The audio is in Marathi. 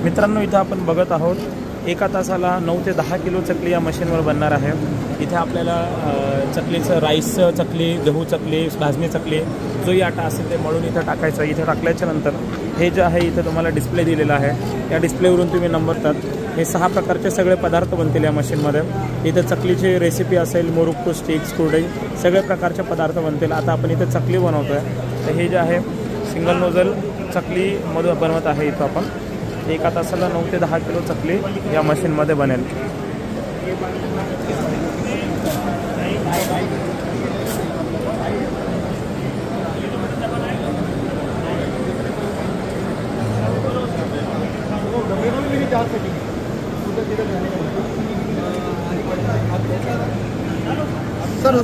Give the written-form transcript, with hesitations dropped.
मित्रांनो, इथं आपण बघत आहोत एका तासाला 9 ते 10 किलो चकली या मशीनवर बनणार आहे। इथे आपल्याला चकलीचं राईसचं चकली, गहू चकली, भाजणी चकली जोही आटा असेल ते मळून इथं टाकायचं। इथं टाकल्याच्या नंतर हे जे आहे इथं तुम्हाला डिस्प्ले दिलेला आहे, या डिस्प्लेवरून तुम्ही नंबर टाक। हे 6 प्रकारचे सगळे पदार्थ बनतील या मशीनमध्ये। इथं चकलीची रेसिपी असेल, मुरुक्कू, स्टिक्स, कुरडई सगळे प्रकारचे पदार्थ बनतील। आता आपण इथं चकली बनवतोय, तर हे जे आहे सिंगल नोझल चकली मधून बनवत आहे। इथं आपण एका तासाला 9 ते 10 किलो चकली या मशीनमध्ये बनेल। सर